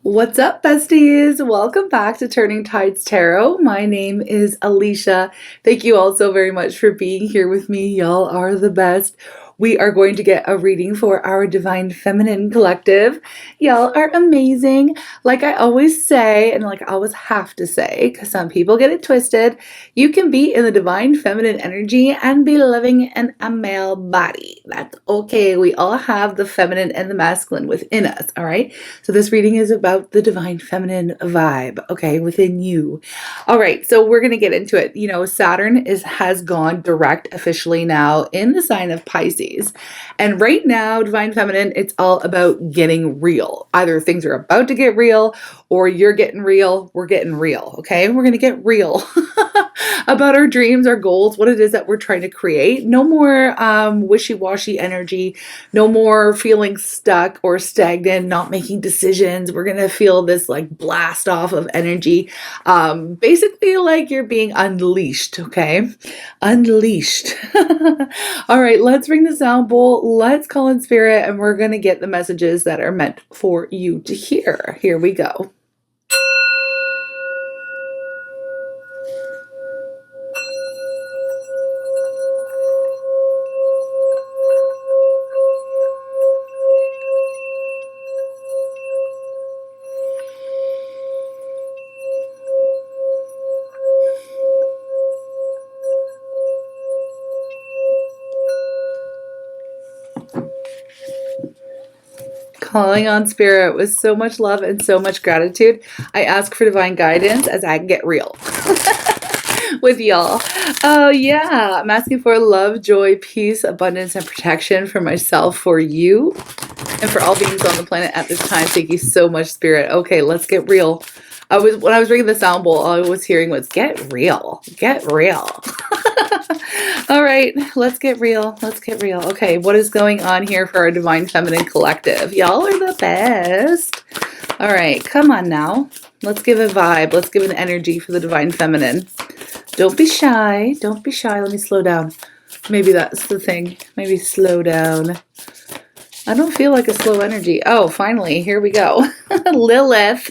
What's up, besties? Welcome back to Turning Tides Tarot. My name is Alishia. Thank you all so very much for being here with me. Y'all are the best. We are going to get a reading for our Divine Feminine Collective. Y'all are amazing. Like I always say, and like I always have to say, because some people get it twisted, you can be in the Divine Feminine energy and be living in a male body. That's okay. We all have the feminine and the masculine within us, all right? So this reading is about the Divine Feminine vibe, okay, within you. All right, so we're going to get into it. You know, Saturn has gone direct officially now in the sign of Pisces. And right now, Divine Feminine, it's all about getting real. Either things are about to get real or you're getting real. We're getting real, okay? We're going to get real about our dreams, our goals, what it is that we're trying to create. No more wishy-washy energy. No more feeling stuck or stagnant, not making decisions. We're going to feel this like blast off of energy. Basically like you're being unleashed, okay? Unleashed. All right, let's ring the sound bowl. Let's call in spirit and we're going to get the messages that are meant for you to hear. Here we go. Calling on spirit with so much love and so much gratitude. I ask for divine guidance as I get real with y'all. Oh yeah, I'm asking for love, joy, peace, abundance, and protection for myself, for you, and for all beings on the planet at this time. Thank you so much, spirit. Okay, let's get real. When I was reading the sound bowl, all I was hearing was get real, get real. All right, let's get real. Let's get real. Okay, what is going on here for our Divine Feminine Collective? Y'all are the best. All right, come on now. Let's give a vibe. Let's give an energy for the Divine Feminine. Don't be shy. Don't be shy. Let me slow down. Maybe that's the thing. Maybe slow down. I don't feel like a slow energy. Oh, finally, here we go. Lilith.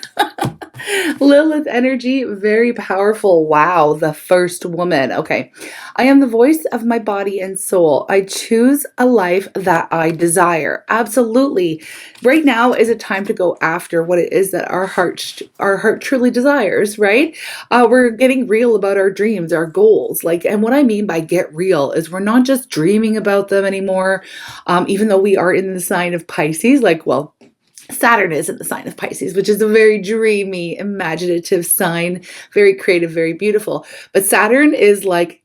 Lilith energy, very powerful. Wow, the first woman. Okay. I am the voice of my body and soul. I choose a life that I desire. Absolutely. Right now is a time to go after what it is that our heart truly desires, right? We're getting real about our dreams, our goals. And what I mean by get real is we're not just dreaming about them anymore. Even though we are in the sign of Pisces, Saturn is in the sign of Pisces, which is a very dreamy, imaginative sign, very creative, very beautiful. But Saturn is like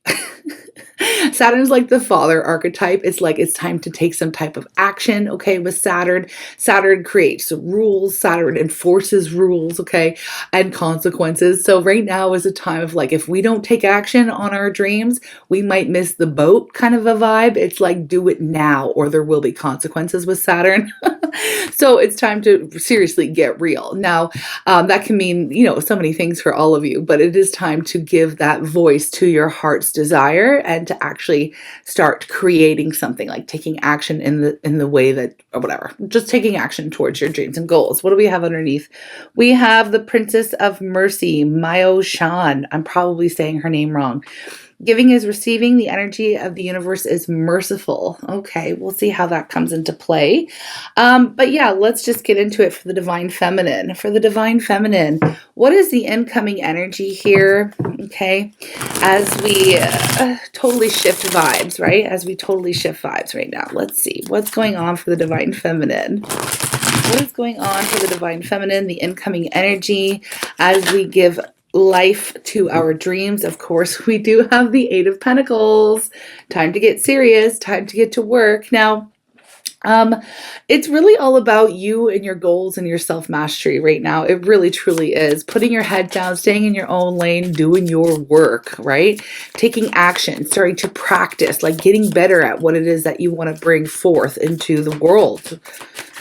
Saturn's like the father archetype. It's like it's time to take some type of action, okay, with Saturn. Saturn creates rules. Saturn enforces rules, okay, and consequences. So right now is a time of if we don't take action on our dreams, we might miss the boat kind of a vibe. It's like do it now or there will be consequences with Saturn. So it's time to seriously get real. Now, that can mean, so many things for all of you, but it is time to give that voice to your heart's desire and to actually start creating something, like taking action in the way that, or whatever, just taking action towards your dreams and goals. What do we have underneath? We have the Princess of Mercy, Mayo Shan. I'm probably saying her name wrong. Giving is receiving. The energy of the universe is merciful. Okay, we'll see how that comes into play. But yeah, let's just get into it for the Divine Feminine. For the Divine Feminine, what is the incoming energy here? Okay, as we totally shift vibes, right? As we totally shift vibes right now. Let's see what's going on for the Divine Feminine. What is going on for the Divine Feminine? The incoming energy as we give life to our dreams. Of course, we do have the Eight of Pentacles. Time to get serious, time to get to work. Now, it's really all about you and your goals and your self-mastery right now. It really truly is. Putting your head down, staying in your own lane, doing your work, right? Taking action, starting to practice, getting better at what it is that you want to bring forth into the world.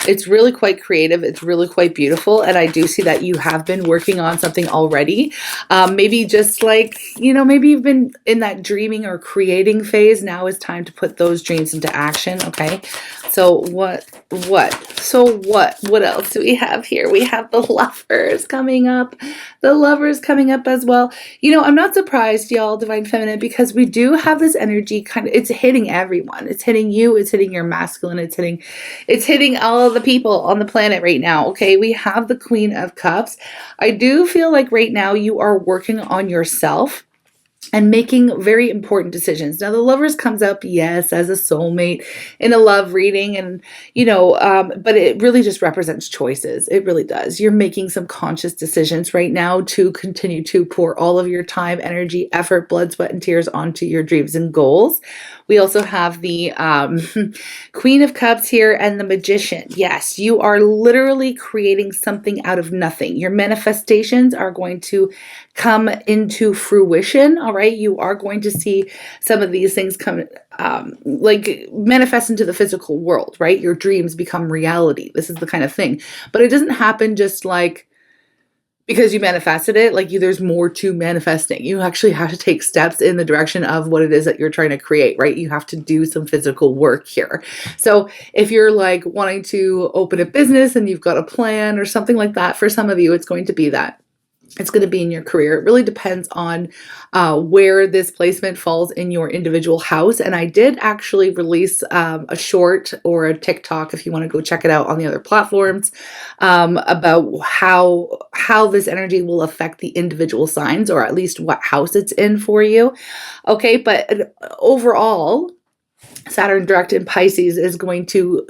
It's really quite creative. It's really quite beautiful. And I do see that you have been working on something already. Maybe just like, maybe you've been in that dreaming or creating phase. Now is time to put those dreams into action. Okay. So what else do we have here? We have the Lovers coming up. The Lovers coming up as well. I'm not surprised, y'all, Divine Feminine, because we do have this energy it's hitting everyone. It's hitting you. It's hitting your masculine. It's hitting all of the people on the planet right now. Okay. We have the Queen of Cups. I do feel like right now you are working on yourself and making very important decisions. Now, the Lovers comes up, yes, as a soulmate in a love reading, and but it really just represents choices. It really does. You're making some conscious decisions right now to continue to pour all of your time, energy, effort, blood, sweat, and tears onto your dreams and goals. We also have the Queen of Cups here and the Magician. Yes, you are literally creating something out of nothing. Your manifestations are going to come into fruition. All right. You are going to see some of these things come, like manifest into the physical world, right? Your dreams become reality. This is the kind of thing, but it doesn't happen just like because you manifested it. Like there's more to manifesting. You actually have to take steps in the direction of what it is that you're trying to create, right? You have to do some physical work here. So if you're like wanting to open a business and you've got a plan or something like that, for some of you, it's going to be that. It's going to be in your career. It really depends on where this placement falls in your individual house. And I did actually release a short or a TikTok, if you want to go check it out on the other platforms, about how this energy will affect the individual signs, or at least what house it's in for you. Okay, but overall, Saturn direct in Pisces is going to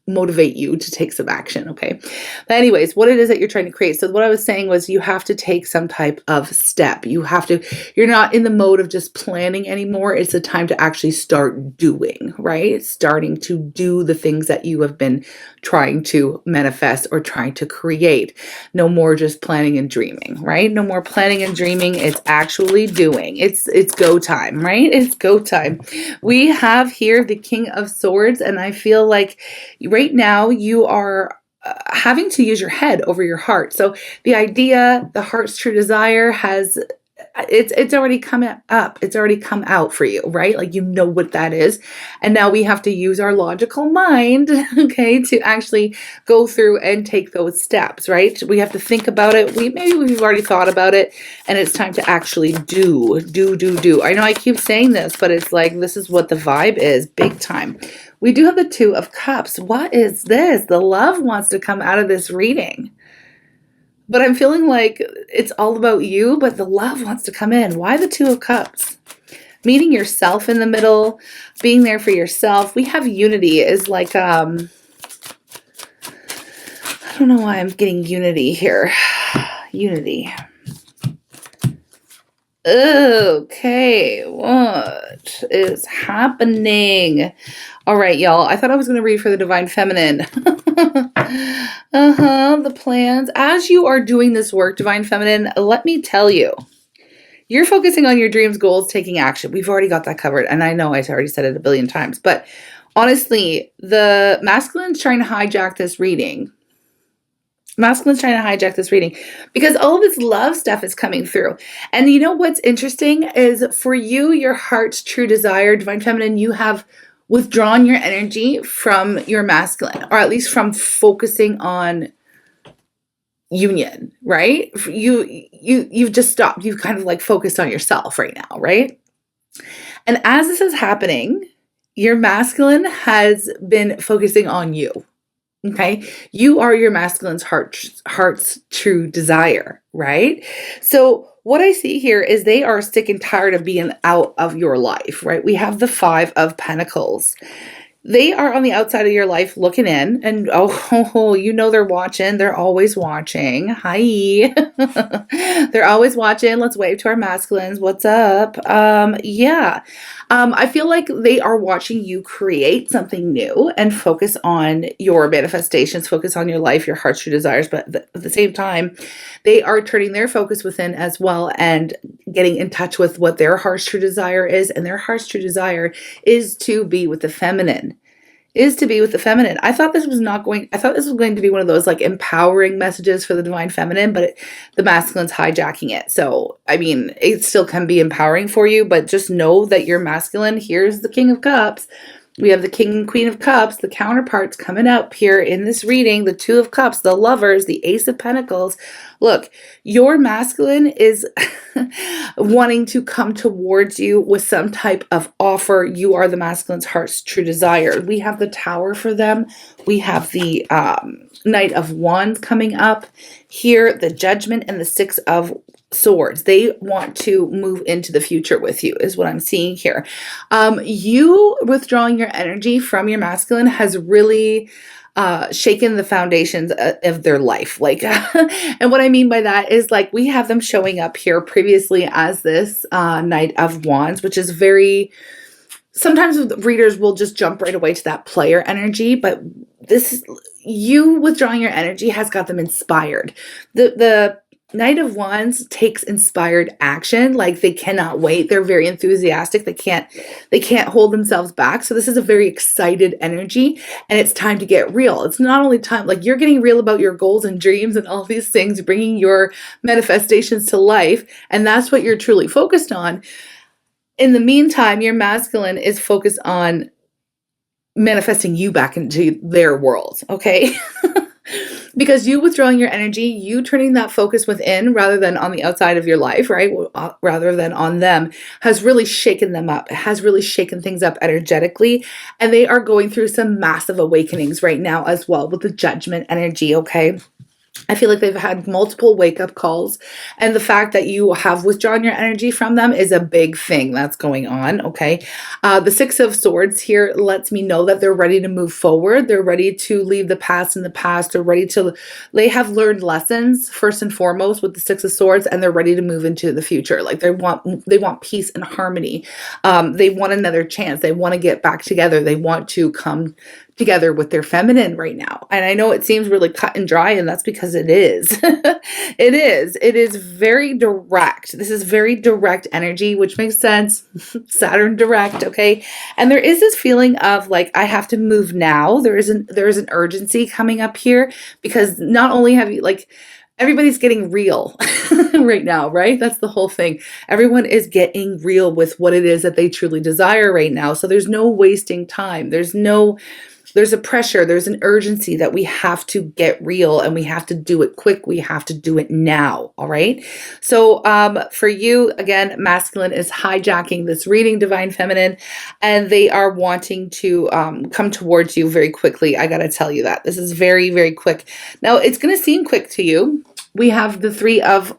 motivate you to take some action. Okay. But anyways, what it is that you're trying to create. So what I was saying was you have to take some type of step. You're not in the mode of just planning anymore. It's a time to actually start doing, right? Starting to do the things that you have been trying to manifest or trying to create. No more just planning and dreaming, right? No more planning and dreaming. It's actually doing. It's go time, right? It's go time. We have here the King of Swords, and I feel like right now you are having to use your head over your heart. So the idea, the heart's true desire it's already come up. It's already come out for you, right? Like, what that is. And now we have to use our logical mind, okay, to actually go through and take those steps, right? We have to think about it. Maybe we've already thought about it, and it's time to actually do. I know I keep saying this, but it's like, this is what the vibe is, big time. We do have the Two of Cups. What is this? The love wants to come out of this reading. But I'm feeling like it's all about you, but the love wants to come in. Why the Two of Cups? Meeting yourself in the middle, being there for yourself. We have unity is like, I don't know why I'm getting unity here. Unity. Okay, what is happening? All right, y'all. I thought I was going to read for the Divine Feminine. The plans. As you are doing this work, Divine Feminine, let me tell you, you're focusing on your dreams, goals, taking action. We've already got that covered. And I know I already said it a billion times. But honestly, the masculine's trying to hijack this reading. Masculine's trying to hijack this reading because all of this love stuff is coming through. And you know what's interesting is for you, your heart's true desire, Divine Feminine, you have withdrawn your energy from your masculine, or at least from focusing on union, right? You've just stopped. You've kind of like focused on yourself right now, right? And as this is happening, your masculine has been focusing on you. Okay. You are your masculine's heart's true desire, right? So what I see here is they are sick and tired of being out of your life, right? We have the Five of Pentacles. They are on the outside of your life looking in, and they're watching. They're always watching. Hi. They're always watching. Let's wave to our masculines. What's up? I feel like they are watching you create something new and focus on your manifestations, focus on your life, your heart's true desires. But at the same time, they are turning their focus within as well and getting in touch with what their heart's true desire is. And their heart's true desire is to be with the feminine. is to be with the feminine. I thought this was going to be one of those like empowering messages for the divine feminine, but the masculine's hijacking it. So, I mean, it still can be empowering for you, but just know that your masculine, here's the King of Cups. We have the King and Queen of Cups, the counterparts coming up here in this reading, the Two of Cups, the Lovers, the Ace of Pentacles. Look, your masculine is wanting to come towards you with some type of offer. You are the masculine's heart's true desire. We have the Tower for them. We have the Knight of Wands coming up here, the Judgment, and the Six of Swords. They want to move into the future with you is what I'm seeing here. You withdrawing your energy from your masculine has really shaken the foundations of their life. Like, and what I mean by that is like we have them showing up here previously as this Knight of Wands, which is very, sometimes readers will just jump right away to that player energy, but this, you withdrawing your energy has got them inspired. The Knight of Wands takes inspired action. Like they cannot wait. They're very enthusiastic. They can't hold themselves back. So this is a very excited energy and it's time to get real. It's not only time, like you're getting real about your goals and dreams and all these things, bringing your manifestations to life. And that's what you're truly focused on. In the meantime, your masculine is focused on manifesting you back into their world. Okay. Because you withdrawing your energy, you turning that focus within rather than on the outside of your life, right? Rather than on them, has really shaken them up. It has really shaken things up energetically. And they are going through some massive awakenings right now as well with the Judgment energy, okay? I feel like they've had multiple wake-up calls, and the fact that you have withdrawn your energy from them is a big thing that's going on, okay? The Six of Swords here lets me know that they're ready to move forward. They're ready to leave the past in the past. They have learned lessons, first and foremost, with the Six of Swords, and they're ready to move into the future. Like they want peace and harmony. They want another chance. They want to get back together. They want to come together with their feminine right now. And I know it seems really cut and dry, and that's because it is. It is very direct. This is very direct energy, which makes sense. Saturn direct, okay? And there is this feeling of like, I have to move now. There is an urgency coming up here because not only have you like, everybody's getting real right now, right? That's the whole thing. Everyone is getting real with what it is that they truly desire right now. So there's no wasting time. There's a pressure, there's an urgency that we have to get real and we have to do it quick. We have to do it now. All right. So for you, again, masculine is hijacking this reading, divine feminine, and they are wanting to come towards you very quickly. I got to tell you that this is very, very quick. Now it's going to seem quick to you. We have the Three of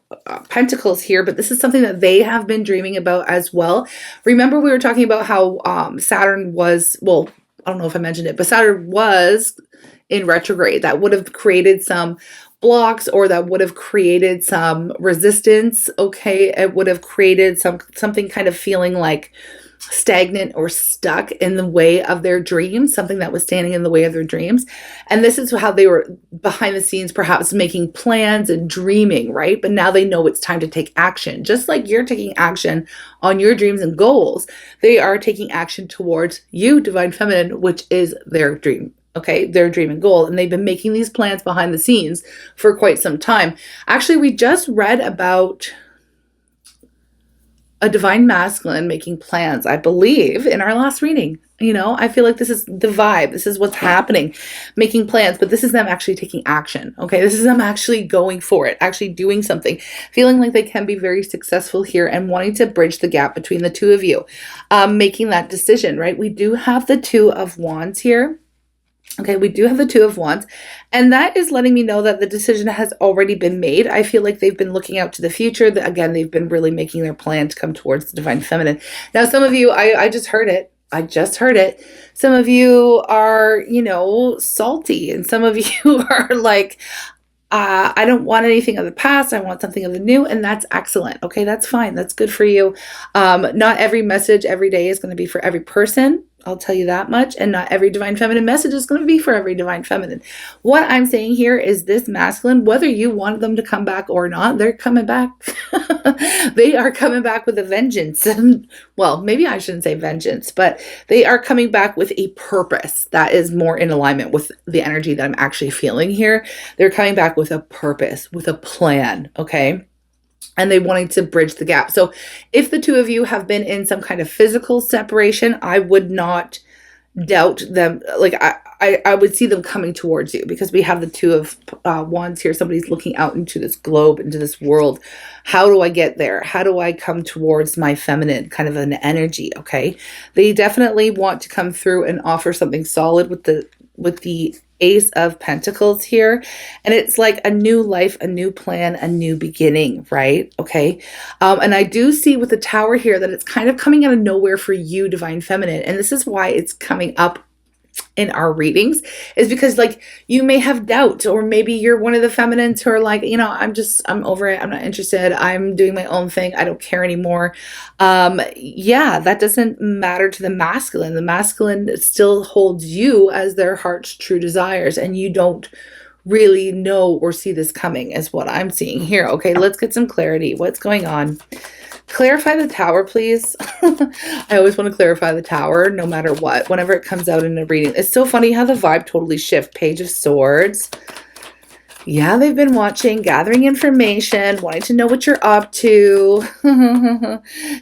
Pentacles here, but this is something that they have been dreaming about as well. Remember, we were talking about how Saturn was, well, I don't know if I mentioned it, but Saturn was in retrograde. That would have created some blocks, or that would have created some resistance. Okay. It would have created something kind of feeling like stagnant or stuck in the way of their dreams, something that was standing in the way of their dreams. And this is how they were behind the scenes, perhaps making plans and dreaming, right? But now they know it's time to take action. Just like you're taking action on your dreams and goals, they are taking action towards you, divine feminine, which is their dream. Okay, their dream and goal. And they've been making these plans behind the scenes for quite some time. Actually, we just read about a divine masculine making plans, I believe, in our last reading. You know, I feel like this is the vibe. This is what's happening, making plans, but this is them actually taking action. Okay, this is them actually going for it, actually doing something, feeling like they can be very successful here and wanting to bridge the gap between the two of you, making that decision, right? We do have the Two of Wands here. Okay, we do have the Two of Wands, and that is letting me know that the decision has already been made. I feel like they've been looking out to the future. Again, they've been really making their plan to come towards the divine feminine. Now, some of you, I just heard it. I just heard it. Some of you are, you know, salty, and some of you are like, I don't want anything of the past. I want something of the new, and that's excellent. Okay, that's fine. That's good for you. Not every message every day is going to be for every person. I'll tell you that much. And not every divine feminine message is going to be for every divine feminine. What I'm saying here is this masculine, whether you want them to come back or not, they're coming back. They are coming back with a vengeance. Well, maybe I shouldn't say vengeance, but they are coming back with a purpose that is more in alignment with the energy that I'm actually feeling here. They're coming back with a purpose, with a plan. Okay. And they wanting to bridge the gap. So if the two of you have been in some kind of physical separation, I would not doubt them. Like I would see them coming towards you, because we have the two of wands here. Somebody's looking out into this globe, into this world. How do I get there? How do I come towards my feminine kind of an energy? Okay. They definitely want to come through and offer something solid with the Ace of Pentacles here. And it's like a new life, a new plan, a new beginning, right? Okay. And I do see with the Tower here that it's kind of coming out of nowhere for you, divine feminine. And this is why it's coming up in our readings, is because like you may have doubt, or maybe you're one of the feminines who are like, you know, I'm over it. I'm not interested. I'm doing my own thing. I don't care anymore. Yeah, that doesn't matter to the masculine. The masculine still holds you as their heart's true desires, and you don't really know or see this coming, is what I'm seeing here. Okay, let's get some clarity. What's going on? Clarify the Tower, please. I always want to clarify the Tower no matter what, whenever it comes out in a reading. It's so funny how the vibe totally shifts. Page of Swords. Yeah, they've been watching, gathering information, wanting to know what you're up to.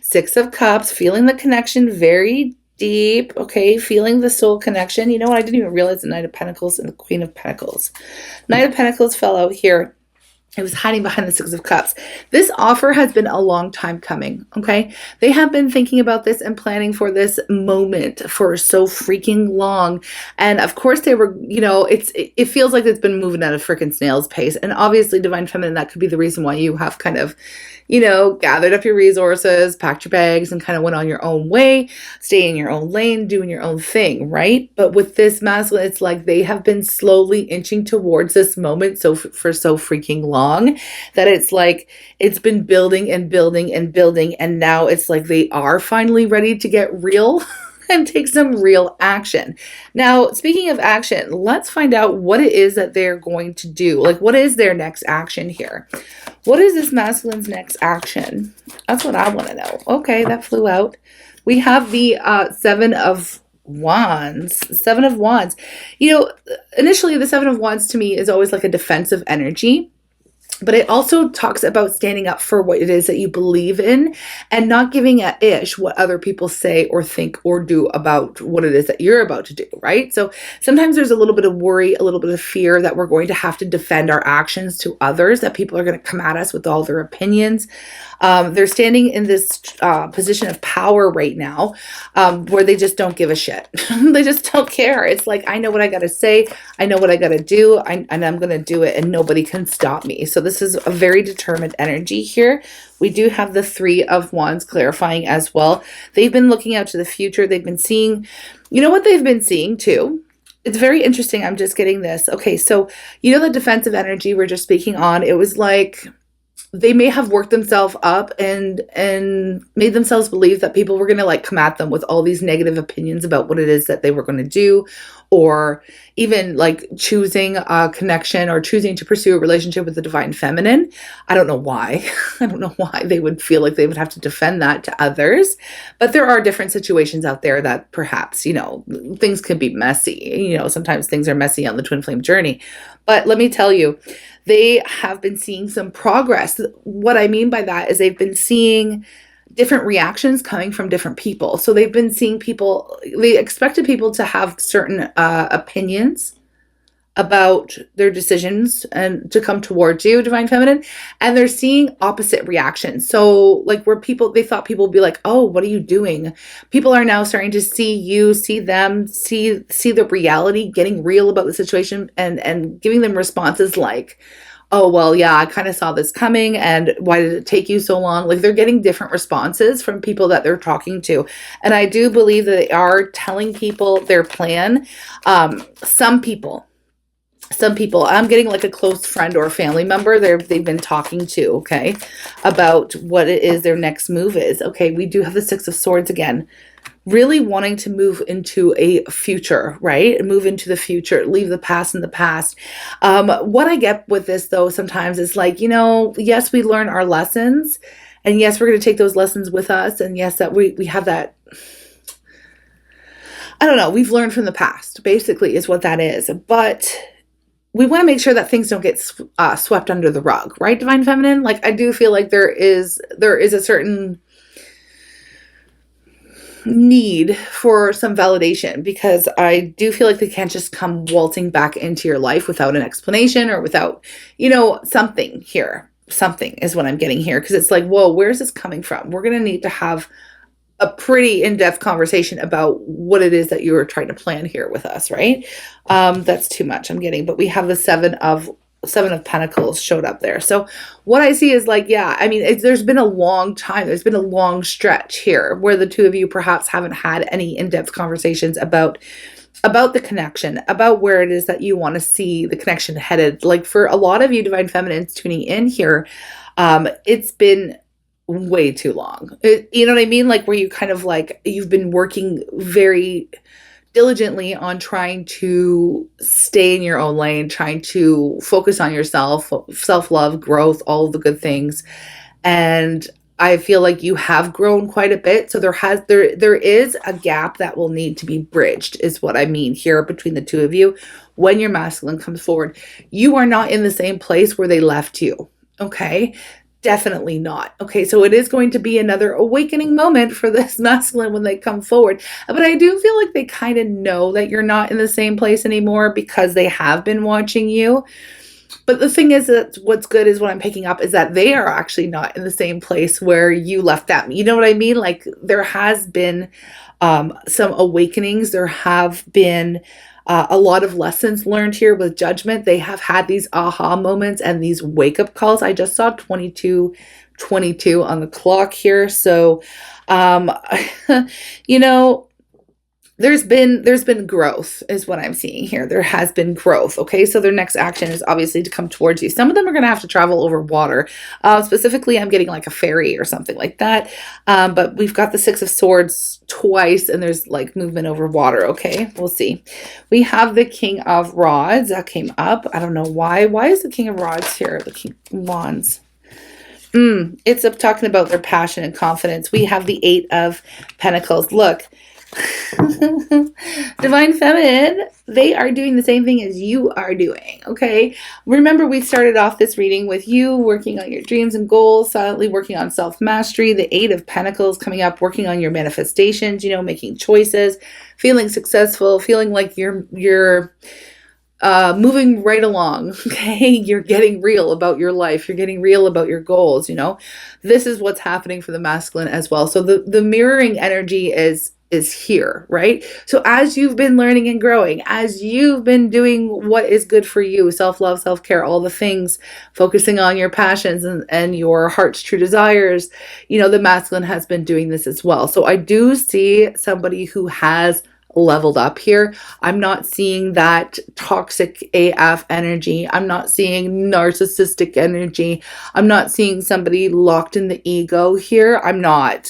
Six of Cups, feeling the connection very deep. Okay, feeling the soul connection. You know what? I didn't even realize the Knight of Pentacles and the Queen of Pentacles. Knight of Pentacles fell out here. It was hiding behind the Six of Cups. This offer has been a long time coming, okay? They have been thinking about this and planning for this moment for so freaking long. And of course they were, you know, it feels like it's been moving at a freaking snail's pace. And obviously, divine feminine, that could be the reason why you have kind of, you know, gathered up your resources, packed your bags, and kind of went on your own way, stay in your own lane, doing your own thing, right? But with this masculine, it's like they have been slowly inching towards this moment for so freaking long that it's like it's been building and building and building, and now it's like they are finally ready to get real and take some real action. Now, speaking of action, let's find out what it is that they're going to do. Like, what is their next action here? What is this masculine's next action? That's what I want to know. Okay, that flew out. We have the Seven of Wands. Seven of Wands. You know, initially the Seven of Wands to me is always like a defensive energy. But it also talks about standing up for what it is that you believe in and not giving a ish what other people say or think or do about what it is that you're about to do, right? So sometimes there's a little bit of worry, a little bit of fear that we're going to have to defend our actions to others, that people are going to come at us with all their opinions. They're standing in this position of power right now, where they just don't give a shit. They just don't care. It's like, I know what I got to say. I know what I got to do, and I'm going to do it, and nobody can stop me. So this is a very determined energy here. We do have the Three of Wands clarifying as well. They've been looking out to the future. They've been seeing, you know what they've been seeing too? It's very interesting. I'm just getting this. Okay, so you know the defensive energy we're just speaking on? It was like they may have worked themselves up and made themselves believe that people were going to like come at them with all these negative opinions about what it is that they were going to do, or even like choosing a connection or choosing to pursue a relationship with the divine feminine. I don't know why. I don't know why they would feel like they would have to defend that to others. But there are different situations out there that perhaps, you know, things can be messy. You know, sometimes things are messy on the twin flame journey. But let me tell you, they have been seeing some progress. What I mean by that is they've been seeing different reactions coming from different people. So they've been seeing people, they expected people to have certain opinions about their decisions and to come towards you, divine feminine, and they're seeing opposite reactions. So like where people, they thought people would be like, oh, what are you doing? People are now starting to see you, see them, see the reality, getting real about the situation, and giving them responses like, oh, well, yeah, I kind of saw this coming, and why did it take you so long? Like, they're getting different responses from people that they're talking to. And I do believe that they are telling people their plan. Some people, I'm getting like a close friend or a family member they've been talking to, okay, about what it is their next move is. Okay, we do have the Six of Swords again. really wanting to move into a future, right? Move into the future, leave the past in the past. What I get with this though sometimes is like, yes, we learn our lessons, and yes, we're going to take those lessons with us, and yes, that we have that. I don't know. We've learned from the past, basically, is what that is. But we want to make sure that things don't get swept under the rug, right, Divine Feminine? Like, I do feel like there is a certain need for some validation, because I do feel like they can't just come waltzing back into your life without an explanation or without, something here. Something is what I'm getting here, because it's like, whoa, where's this coming from? We're going to need to have a pretty in-depth conversation about what it is that you were trying to plan here with us, right? That's too much I'm getting, but we have the seven of Pentacles showed up there. So what I see is like, yeah, I mean, there's been a long time. There's been a long stretch here where the two of you perhaps haven't had any in-depth conversations about the connection, about where it is that you want to see the connection headed. Like for a lot of you Divine Feminines tuning in here, it's been way too long. You know what I mean? Like where you kind of like, you've been working very diligently on trying to stay in your own lane, trying to focus on yourself, self-love, growth, all of the good things. And I feel like you have grown quite a bit. So there is a gap that will need to be bridged, is what I mean here between the two of you. When your masculine comes forward, you are not in the same place where they left you. Okay. Definitely not. Okay, so it is going to be another awakening moment for this masculine when they come forward. But I do feel like they kind of know that you're not in the same place anymore because they have been watching you. But the thing is that what's good is what I'm picking up is that they are actually not in the same place where you left them. You know what I mean? Like there has been some awakenings. There have been a lot of lessons learned here with Judgment. They have had these aha moments and these wake-up calls. I just saw 22:22 on the clock here. So, there's been growth is what I'm seeing here. There has been growth. Okay. So their next action is obviously to come towards you. Some of them are going to have to travel over water. Specifically, I'm getting like a ferry or something like that. But we've got the Six of Swords twice and there's like movement over water. Okay. We'll see. We have the King of Rods that came up. I don't know why. Why is the King of Rods here? The King of Wands. It's up talking about their passion and confidence. We have the Eight of Pentacles. Look. Divine Feminine, they are doing the same thing as you are doing, okay? Remember, we started off this reading with you working on your dreams and goals, silently working on self-mastery, the Eight of Pentacles coming up, working on your manifestations, making choices, feeling successful, feeling like you're moving right along, okay? You're getting real about your life. You're getting real about your goals, This is what's happening for the masculine as well. So the mirroring energy is here, right? So as you've been learning and growing, as you've been doing what is good for you, self-love, self-care, all the things, focusing on your passions and your heart's true desires, the masculine has been doing this as well. So I do see somebody who has leveled up here. I'm not seeing that toxic AF energy. I'm not seeing narcissistic energy. I'm not seeing somebody locked in the ego here. I'm not.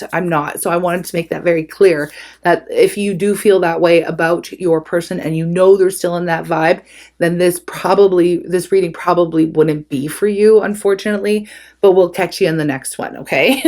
So I wanted to make that very clear that if you do feel that way about your person and they're still in that vibe, then this reading probably wouldn't be for you, unfortunately, but we'll catch you in the next one, okay?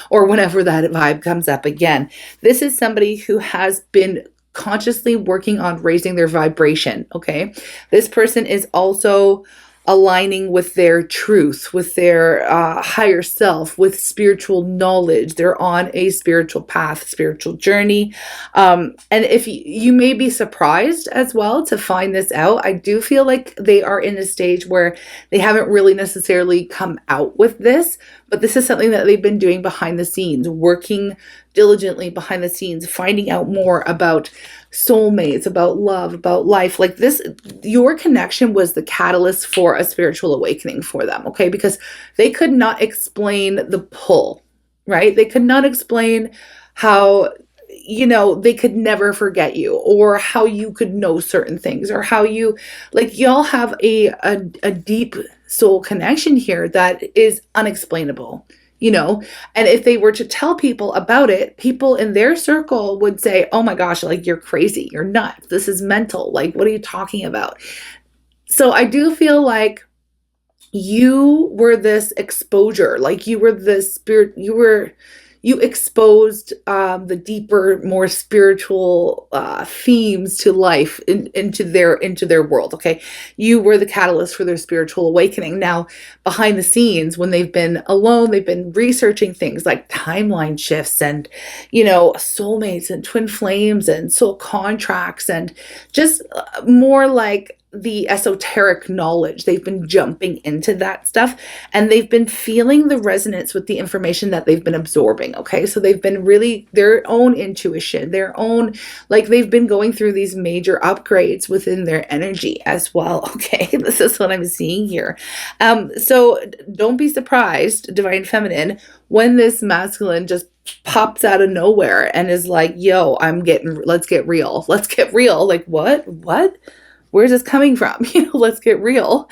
Or whenever that vibe comes up again. This is somebody who has been consciously working on raising their vibration, okay? This person is also aligning with their truth, with their higher self, with spiritual knowledge. They're on a spiritual path, spiritual journey. And if you may be surprised as well to find this out, I do feel like they are in a stage where they haven't really necessarily come out with this, but this is something that they've been doing behind the scenes, working diligently behind the scenes, finding out more about soulmates, about love, about life. Like this, your connection was the catalyst for a spiritual awakening for them, okay? Because they could not explain the pull, right? They could not explain how, they could never forget you, or how you could know certain things, or how y'all have a deep soul connection here that is unexplainable. and if they were to tell people about it, people in their circle would say, oh my gosh, like, you're crazy, you're nuts, this is mental, like, what are you talking about? So I do feel like you were this exposure, like you were this spirit, you exposed the deeper, more spiritual themes to life into their world. Okay, you were the catalyst for their spiritual awakening. Now, behind the scenes, when they've been alone, they've been researching things like timeline shifts and soulmates and twin flames and soul contracts and just more like the esoteric knowledge. They've been jumping into that stuff, and they've been feeling the resonance with the information that they've been absorbing. Okay, so they've been really their own intuition, their own, like, they've been going through these major upgrades within their energy as well. Okay, this is what I'm seeing here. So don't be surprised, Divine Feminine, when this masculine just pops out of nowhere and is like, yo, let's get real. Like, what? Where's this coming from? Let's get real.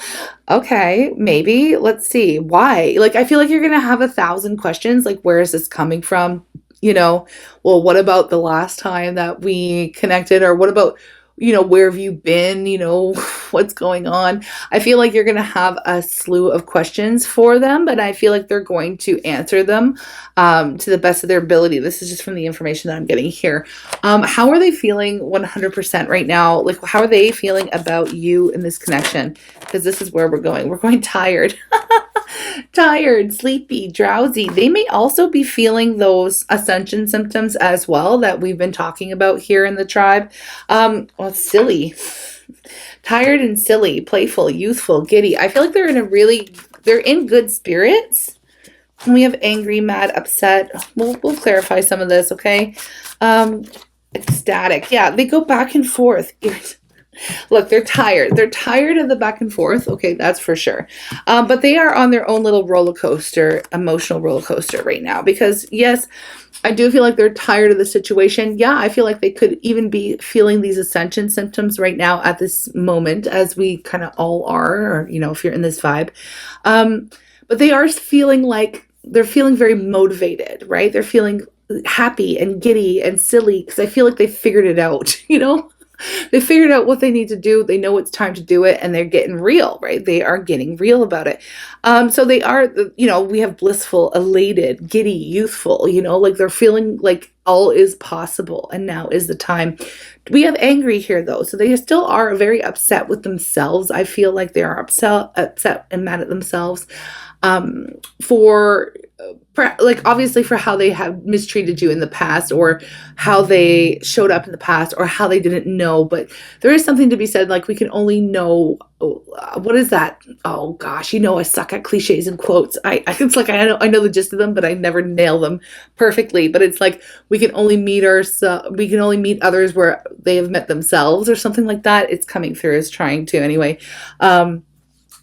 Okay, maybe. Let's see. Why? Like, I feel like you're going to have 1,000 questions. Like, where is this coming from? Well, what about the last time that we connected? Or what about, where have you been? What's going on? I feel like you're going to have a slew of questions for them, but I feel like they're going to answer them to the best of their ability. This is just from the information that I'm getting here. How are they feeling 100% right now? Like, how are they feeling about you in this connection? Because this is where we're going. We're going tired. Tired, sleepy, drowsy. They may also be feeling those ascension symptoms as well that we've been talking about here in the tribe. Well, silly. Tired and silly, playful, youthful, giddy. I feel like they're in good spirits. And we have angry, mad, upset. We'll clarify some of this, okay? Ecstatic. Yeah, they go back and forth. Look, they're tired. They're tired of the back and forth. Okay, that's for sure. But they are on their own little roller coaster, emotional roller coaster right now. Because yes, I do feel like they're tired of the situation. Yeah, I feel like they could even be feeling these ascension symptoms right now at this moment, as we kind of all are, or, if you're in this vibe. But they are feeling like they're feeling very motivated, right? They're feeling happy and giddy and silly because I feel like they figured it out, They figured out what they need to do. They know it's time to do it, and they're getting real, right? They are getting real about it. So they are, we have blissful, elated, giddy, youthful, like they're feeling like all is possible, and now is the time. We have angry here, though. So they still are very upset with themselves. I feel like they are upset and mad at themselves for obviously for how they have mistreated you in the past, or how they showed up in the past, or how they didn't know. But there is something to be said, like, we can only know, what is that? Oh gosh, I suck at cliches and quotes. It's like, I know the gist of them, but I never nail them perfectly. But it's like, we can only meet others where they have met themselves, or something like that. It's coming through as trying to anyway.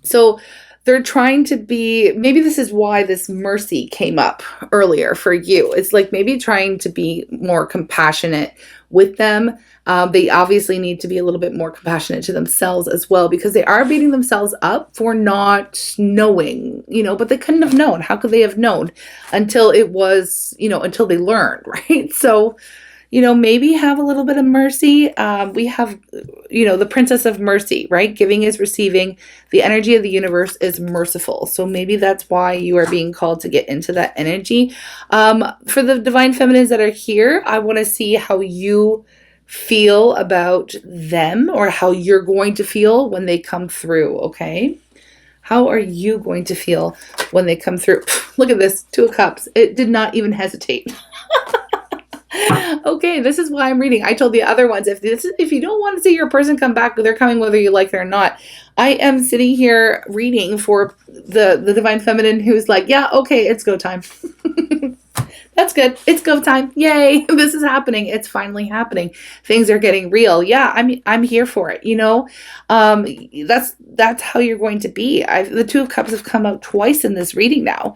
So they're trying to be, maybe this is why this mercy came up earlier for you. It's like maybe trying to be more compassionate with them. They obviously need to be a little bit more compassionate to themselves as well, because they are beating themselves up for not knowing, but they couldn't have known. How could they have known until it was, until they learned, right? So, maybe have a little bit of mercy. We have, the Princess of Mercy, right? Giving is receiving. The energy of the universe is merciful. So maybe that's why you are being called to get into that energy. For the Divine Feminines that are here, I want to see how you feel about them, or how you're going to feel when they come through, okay? How are you going to feel when they come through? Look at this, 2 of Cups. It did not even hesitate. Okay, this is why I'm reading. I told the other ones, if you don't want to see your person come back, they're coming whether you like it or not. I am sitting here reading for the Divine Feminine who's like, yeah, okay, it's go time. That's good. It's go time. Yay. This is happening. It's finally happening. Things are getting real. Yeah, I'm here for it. That's how you're going to be. The 2 of Cups have come out twice in this reading now,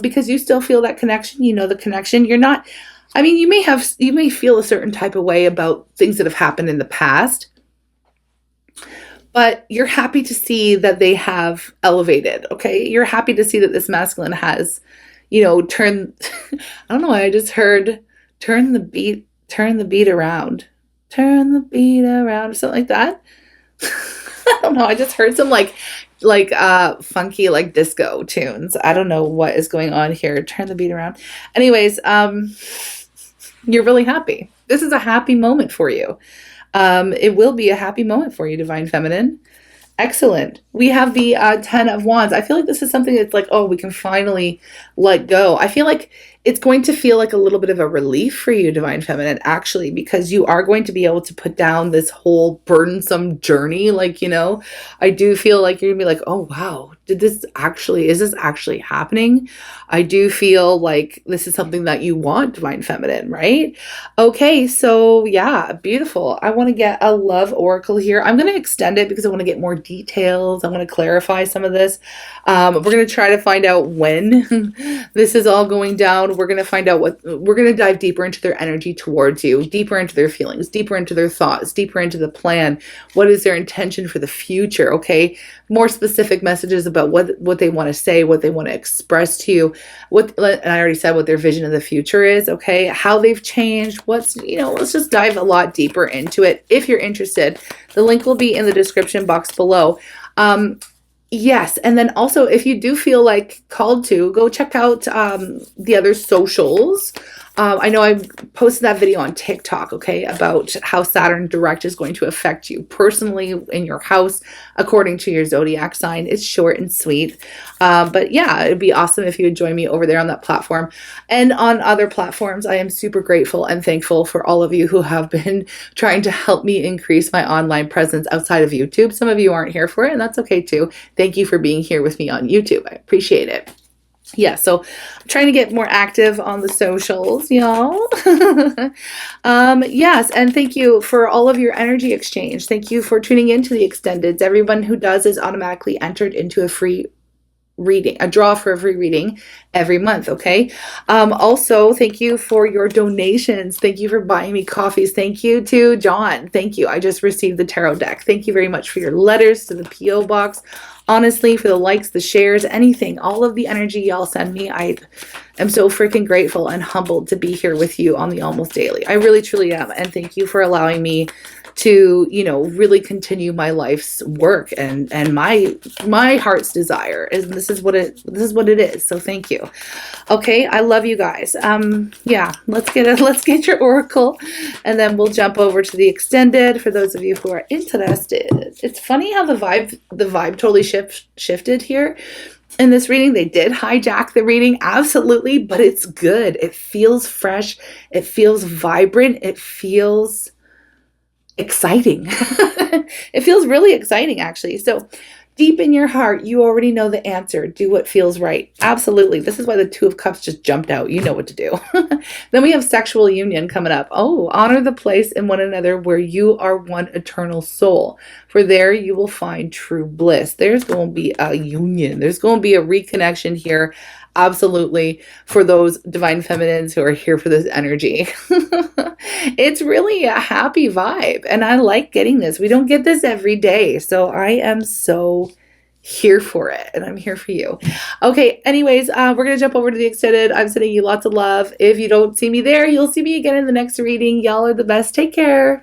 because you still feel that connection. The connection. You're not, you may feel a certain type of way about things that have happened in the past, but you're happy to see that they have elevated. Okay. You're happy to see that this masculine has, you know, turn, I don't know why I just heard turn the beat around, turn the beat around, or something like that. I don't know. I just heard some funky like disco tunes. I don't know what is going on here. Turn the beat around. Anyways, you're really happy. This is a happy moment for you. It will be a happy moment for you, Divine Feminine. Excellent. We have the 10 of Wands. I feel like this is something that's like, oh, we can finally let go. I feel like it's going to feel like a little bit of a relief for you, Divine Feminine, actually, because you are going to be able to put down this whole burdensome journey. Like, you know, I do feel like you're gonna be like, oh, wow, is this actually happening? I do feel like this is something that you want, Divine Feminine, right? Okay, so yeah, beautiful. I want to get a love oracle here. I'm going to extend it because I want to get more details. I want to clarify some of this. We're going to try to find out when this is all going down. We're going to find out we're going to dive deeper into their energy towards you, deeper into their feelings, deeper into their thoughts, deeper into the plan. What is their intention for the future? Okay, more specific messages about what they want to say, what they want to express to you. And I already said what their vision of the future is. Okay, how they've changed. Let's just dive a lot deeper into it. If you're interested, the link will be in the description box below. Yes, and then also if you do feel like called to, go check out the other socials. I know I posted that video on TikTok, okay, about how Saturn direct is going to affect you personally in your house according to your zodiac sign. It's short and sweet. But yeah, it'd be awesome if you would join me over there on that platform. And on other platforms, I am super grateful and thankful for all of you who have been trying to help me increase my online presence outside of YouTube. Some of you aren't here for it, and that's okay too. Thank you for being here with me on YouTube. I appreciate it. Yeah, so I'm trying to get more active on the socials, y'all. Yes, and thank you for all of your energy exchange. Thank you for tuning into the extendeds. Everyone who does is automatically entered into a free reading, a draw for a free reading every month. Okay. Also, thank you for your donations. Thank you for buying me coffees. Thank you to John. Thank you. I just received the tarot deck. Thank you very much for your letters to the PO box. Honestly, for the likes, the shares, anything, all of the energy y'all send me, I am so freaking grateful and humbled to be here with you on the Almost Daily. I really, truly am. And thank you for allowing me to, you know, really continue my life's work and my heart's desire. And this is what it is. So thank you. Okay, I love you guys. Yeah, let's get your oracle, and then we'll jump over to the extended for those of you who are interested. It's funny how the vibe totally shifted here. In this reading, they did hijack the reading, absolutely, but it's good. It feels fresh. It feels vibrant. It feels exciting. It feels really exciting, actually. So deep in your heart, you already know the answer. Do what feels right. Absolutely. This is why the Two of Cups just jumped out. You know what to do. Then we have sexual union coming up. Oh, honor the place in one another where you are one eternal soul. For there you will find true bliss. There's going to be a union. There's going to be a reconnection here. Absolutely. For those divine feminines who are here for this energy. It's really a happy vibe. And I like getting this. We don't get this every day. So I am so here for it. And I'm here for you. Okay. Anyways, we're going to jump over to the extended. I'm sending you lots of love. If you don't see me there, you'll see me again in the next reading. Y'all are the best. Take care.